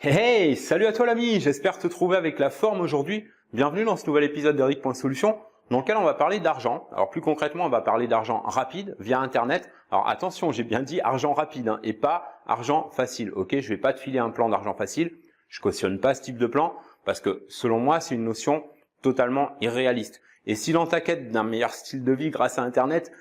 Hey, hey, salut à toi l'ami, j'espère te trouver avec la forme aujourd'hui. Bienvenue dans ce nouvel épisode d'Eric.solution dans lequel on va parler d'argent. Alors plus concrètement, on va parler d'argent rapide via Internet. Alors attention, j'ai bien dit argent rapide et pas argent facile. Ok, je vais pas te filer un plan d'argent facile. Je cautionne pas ce type de plan parce que selon moi, c'est une notion totalement irréaliste. Et si dans ta quête d'un meilleur style de vie grâce à Internet,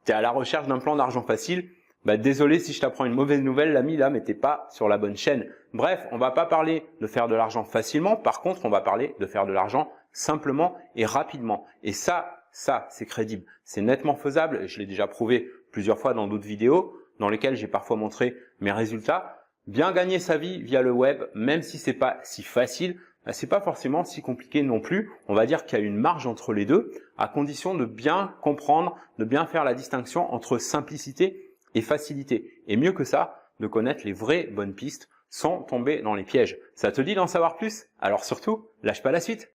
tu es à la recherche d'un plan d'argent facile, désolé si je t'apprends une mauvaise nouvelle l'ami là, mais t'es pas sur la bonne chaîne. Bref, on va pas parler de faire de l'argent facilement, par contre on va parler de faire de l'argent simplement et rapidement. Et ça c'est crédible, c'est nettement faisable, je l'ai déjà prouvé plusieurs fois dans d'autres vidéos dans lesquelles j'ai parfois montré mes résultats. Bien gagner sa vie via le web, même si c'est pas si facile, c'est pas forcément si compliqué non plus. On va dire qu'il y a une marge entre les deux, à condition de bien comprendre, de bien faire la distinction entre simplicité et facilité. Et mieux que ça, de connaître les vraies bonnes pistes sans tomber dans les pièges. Ça te dit d'en savoir plus? Alors surtout, lâche pas la suite.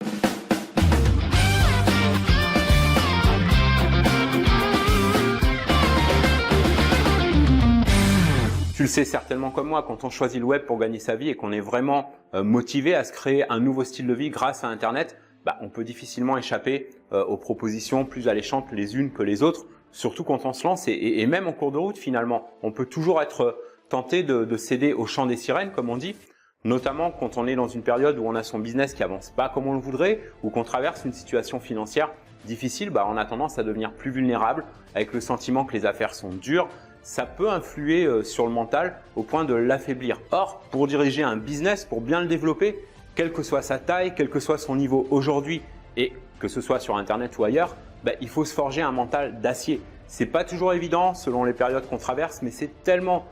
Tu le sais certainement comme moi, quand on choisit le web pour gagner sa vie et qu'on est vraiment motivé à se créer un nouveau style de vie grâce à Internet, on peut difficilement échapper aux propositions plus alléchantes les unes que les autres, surtout quand on se lance et même en cours de route finalement. On peut toujours être tenté de céder au chant des sirènes, comme on dit, notamment quand on est dans une période où on a son business qui avance pas comme on le voudrait ou qu'on traverse une situation financière difficile, on a tendance à devenir plus vulnérable avec le sentiment que les affaires sont dures. Ça peut influer sur le mental au point de l'affaiblir. Or, pour diriger un business, pour bien le développer, quelle que soit sa taille, quel que soit son niveau aujourd'hui et que ce soit sur Internet ou ailleurs, il faut se forger un mental d'acier. C'est pas toujours évident selon les périodes qu'on traverse, mais c'est tellement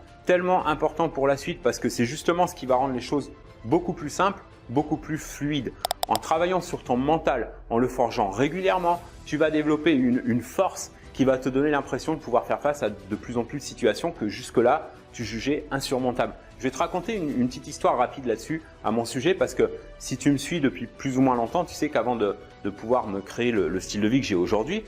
important pour la suite parce que c'est justement ce qui va rendre les choses beaucoup plus simples, beaucoup plus fluides. En travaillant sur ton mental, en le forgeant régulièrement, tu vas développer une force qui va te donner l'impression de pouvoir faire face à de plus en plus de situations que jusque-là, tu jugeais insurmontables. Je vais te raconter une petite histoire rapide là-dessus à mon sujet parce que si tu me suis depuis plus ou moins longtemps, tu sais qu'avant de pouvoir me créer le style de vie que j'ai aujourd'hui,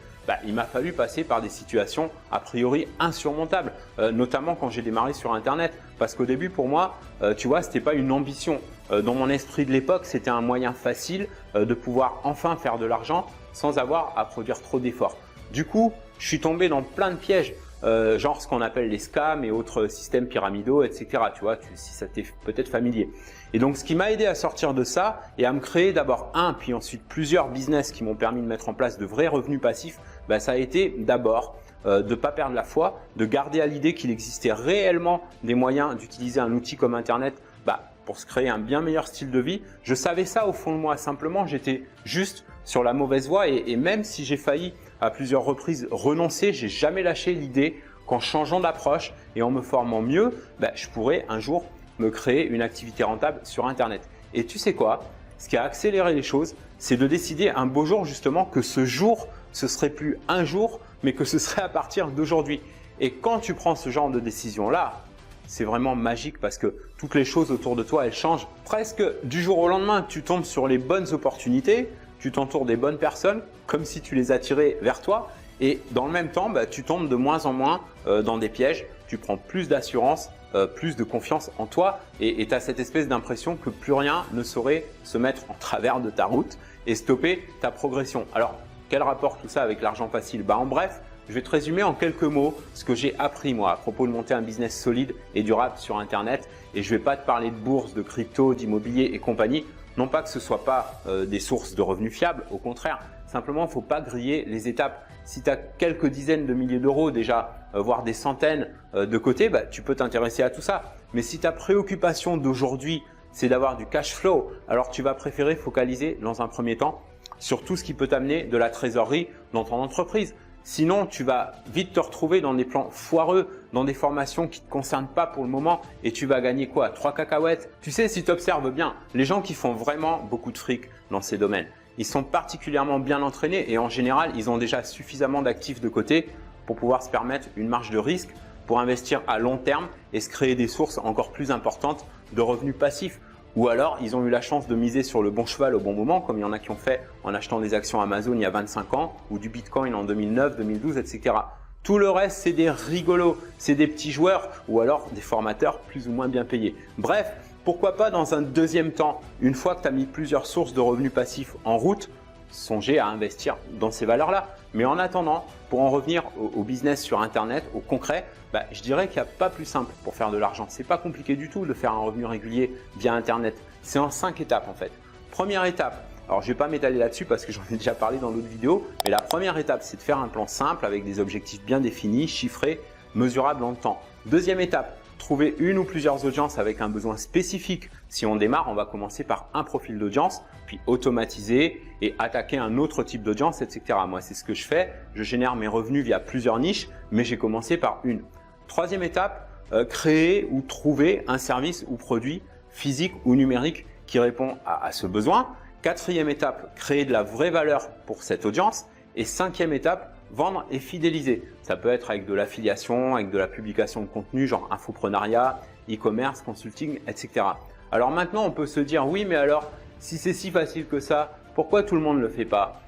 il m'a fallu passer par des situations a priori insurmontables, notamment quand j'ai démarré sur Internet. Parce qu'au début, pour moi, tu vois, c'était pas une ambition. Dans mon esprit de l'époque, c'était un moyen facile de pouvoir enfin faire de l'argent sans avoir à produire trop d'efforts. Du coup, je suis tombé dans plein de pièges, genre ce qu'on appelle les scams et autres systèmes pyramidaux, etc. Tu vois, si ça t'est peut-être familier. Et donc, ce qui m'a aidé à sortir de ça et à me créer d'abord puis ensuite plusieurs business qui m'ont permis de mettre en place de vrais revenus passifs, ça a été d'abord de ne pas perdre la foi, de garder à l'idée qu'il existait réellement des moyens d'utiliser un outil comme Internet pour se créer un bien meilleur style de vie. Je savais ça au fond de moi, simplement j'étais juste sur la mauvaise voie et même si j'ai failli à plusieurs reprises renoncer, j'ai jamais lâché l'idée qu'en changeant d'approche et en me formant mieux, je pourrais un jour me créer une activité rentable sur Internet. Et tu sais quoi? Ce qui a accéléré les choses, c'est de décider un beau jour justement que ce jour, ce serait plus un jour, mais que ce serait à partir d'aujourd'hui. Et quand tu prends ce genre de décision-là, c'est vraiment magique parce que toutes les choses autour de toi, elles changent presque du jour au lendemain. Tu tombes sur les bonnes opportunités, tu t'entoures des bonnes personnes comme si tu les attirais vers toi et dans le même temps, tu tombes de moins en moins dans des pièges, tu prends plus d'assurance, plus de confiance en toi et tu as cette espèce d'impression que plus rien ne saurait se mettre en travers de ta route et stopper ta progression. Alors, quel rapport tout ça avec l'argent facile? En bref, je vais te résumer en quelques mots ce que j'ai appris moi à propos de monter un business solide et durable sur Internet et je ne vais pas te parler de bourse, de crypto, d'immobilier et compagnie. Non pas que ce ne soit pas des sources de revenus fiables, au contraire, simplement il ne faut pas griller les étapes. Si tu as quelques dizaines de milliers d'euros déjà, voire des centaines de côté, tu peux t'intéresser à tout ça. Mais si ta préoccupation d'aujourd'hui, c'est d'avoir du cash flow, alors tu vas préférer focaliser dans un premier temps sur tout ce qui peut t'amener de la trésorerie dans ton entreprise. Sinon, tu vas vite te retrouver dans des plans foireux, dans des formations qui ne te concernent pas pour le moment et tu vas gagner quoi? 3 cacahuètes? Tu sais, si tu observes bien, les gens qui font vraiment beaucoup de fric dans ces domaines, ils sont particulièrement bien entraînés et en général, ils ont déjà suffisamment d'actifs de côté pour pouvoir se permettre une marge de risque pour investir à long terme et se créer des sources encore plus importantes de revenus passifs. Ou alors, ils ont eu la chance de miser sur le bon cheval au bon moment, comme il y en a qui ont fait en achetant des actions Amazon il y a 25 ans ou du Bitcoin en 2009, 2012, etc. Tout le reste, c'est des rigolos, c'est des petits joueurs ou alors des formateurs plus ou moins bien payés. Bref, Pourquoi pas dans un deuxième temps, une fois que tu as mis plusieurs sources de revenus passifs en route, songer à investir dans ces valeurs-là. Mais en attendant, pour en revenir au business sur Internet, au concret, je dirais qu'il n'y a pas plus simple pour faire de l'argent. C'est pas compliqué du tout de faire un revenu régulier via Internet. C'est en 5 étapes en fait. Première étape, alors je ne vais pas m'étaler là-dessus parce que j'en ai déjà parlé dans d'autres vidéos, mais la première étape, c'est de faire un plan simple avec des objectifs bien définis, chiffrés, mesurables dans le temps. Deuxième étape, trouver une ou plusieurs audiences avec un besoin spécifique. Si on démarre, on va commencer par un profil d'audience, puis automatiser et attaquer un autre type d'audience, etc. Moi, c'est ce que je fais. Je génère mes revenus via plusieurs niches, mais j'ai commencé par une. Troisième étape, créer ou trouver un service ou produit physique ou numérique qui répond à ce besoin. Quatrième étape, créer de la vraie valeur pour cette audience. Et cinquième étape, vendre et fidéliser. Ça peut être avec de l'affiliation, avec de la publication de contenu, genre infoprenariat, e-commerce, consulting, etc. Alors maintenant, on peut se dire, oui, mais alors, si c'est si facile que ça, pourquoi tout le monde ne le fait pas?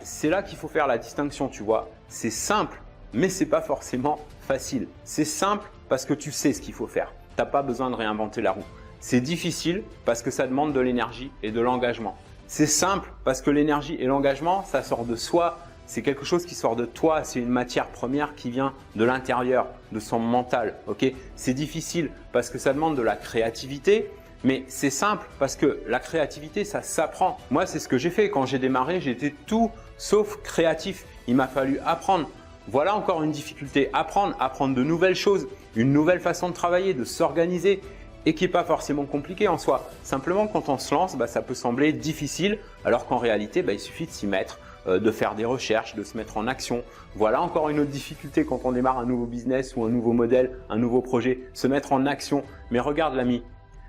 C'est là qu'il faut faire la distinction, tu vois. C'est simple, mais c'est pas forcément facile. C'est simple parce que tu sais ce qu'il faut faire. Tu n'as pas besoin de réinventer la roue. C'est difficile parce que ça demande de l'énergie et de l'engagement. C'est simple parce que l'énergie et l'engagement, ça sort de soi. C'est quelque chose qui sort de toi, c'est une matière première qui vient de l'intérieur, de son mental. Okay, c'est difficile parce que ça demande de la créativité, mais c'est simple parce que la créativité, ça s'apprend. Moi, c'est ce que j'ai fait quand j'ai démarré, j'étais tout sauf créatif. Il m'a fallu apprendre. Voilà encore une difficulté, apprendre de nouvelles choses, une nouvelle façon de travailler, de s'organiser et qui n'est pas forcément compliqué en soi. Simplement, quand on se lance, ça peut sembler difficile alors qu'en réalité, il suffit de s'y mettre, de faire des recherches, de se mettre en action. Voilà encore une autre difficulté quand on démarre un nouveau business ou un nouveau modèle, un nouveau projet, se mettre en action. Mais regarde l'ami,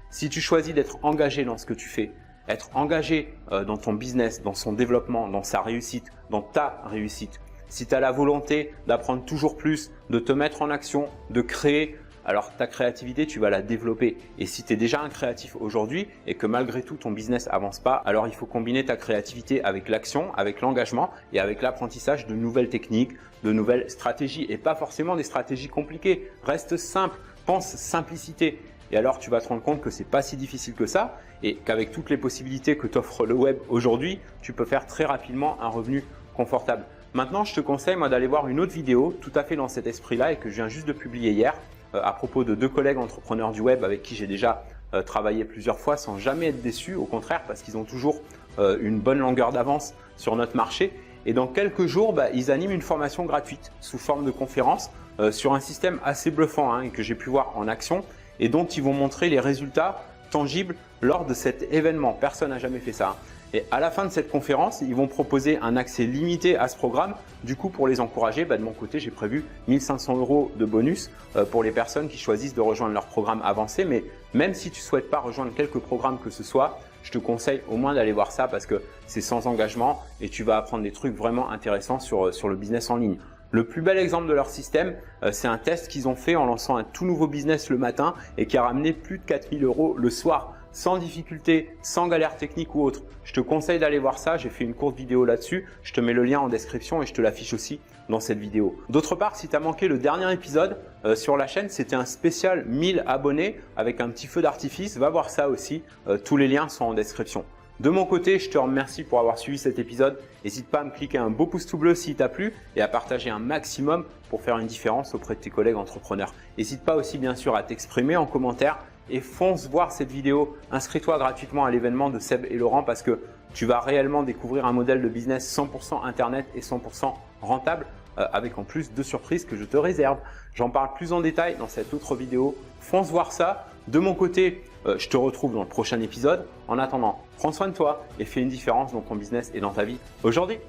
si tu choisis d'être engagé dans ce que tu fais, être engagé dans ton business, dans son développement, dans sa réussite, dans ta réussite, si tu as la volonté d'apprendre toujours plus, de te mettre en action, de créer, alors ta créativité, tu vas la développer. Et si tu es déjà un créatif aujourd'hui et que malgré tout ton business avance pas, alors il faut combiner ta créativité avec l'action, avec l'engagement et avec l'apprentissage de nouvelles techniques, de nouvelles stratégies et pas forcément des stratégies compliquées. Reste simple, pense simplicité. Et alors tu vas te rendre compte que c'est pas si difficile que ça et qu'avec toutes les possibilités que t'offre le web aujourd'hui, tu peux faire très rapidement un revenu confortable. Maintenant, je te conseille moi d'aller voir une autre vidéo tout à fait dans cet esprit-là et que je viens juste de publier hier à propos de 2 collègues entrepreneurs du web avec qui j'ai déjà travaillé plusieurs fois sans jamais être déçu, au contraire parce qu'ils ont toujours une bonne longueur d'avance sur notre marché. Et dans quelques jours, ils animent une formation gratuite sous forme de conférence sur un système assez bluffant et que j'ai pu voir en action et dont ils vont montrer les résultats tangibles lors de cet événement. Personne n'a jamais fait ça. Et à la fin de cette conférence, ils vont proposer un accès limité à ce programme. Du coup, pour les encourager, de mon côté, j'ai prévu 1 500 € de bonus pour les personnes qui choisissent de rejoindre leur programme avancé. Mais même si tu ne souhaites pas rejoindre quelques programmes que ce soit, je te conseille au moins d'aller voir ça parce que c'est sans engagement et tu vas apprendre des trucs vraiment intéressants sur le business en ligne. Le plus bel exemple de leur système, c'est un test qu'ils ont fait en lançant un tout nouveau business le matin et qui a ramené plus de 4 000 € le soir. Sans difficulté, sans galère technique ou autre. Je te conseille d'aller voir ça, j'ai fait une courte vidéo là-dessus, je te mets le lien en description et je te l'affiche aussi dans cette vidéo. D'autre part, si tu as manqué le dernier épisode sur la chaîne, c'était un spécial 1000 abonnés avec un petit feu d'artifice, va voir ça aussi, tous les liens sont en description. De mon côté, je te remercie pour avoir suivi cet épisode. N'hésite pas à me cliquer un beau pouce tout bleu s'il t'a plu et à partager un maximum pour faire une différence auprès de tes collègues entrepreneurs. N'hésite pas aussi bien sûr à t'exprimer en commentaire et fonce voir cette vidéo. Inscris-toi gratuitement à l'événement de Seb et Laurent parce que tu vas réellement découvrir un modèle de business 100% internet et 100% rentable avec en plus 2 surprises que je te réserve. J'en parle plus en détail dans cette autre vidéo. Fonce voir ça. De mon côté, je te retrouve dans le prochain épisode. En attendant, prends soin de toi et fais une différence dans ton business et dans ta vie aujourd'hui.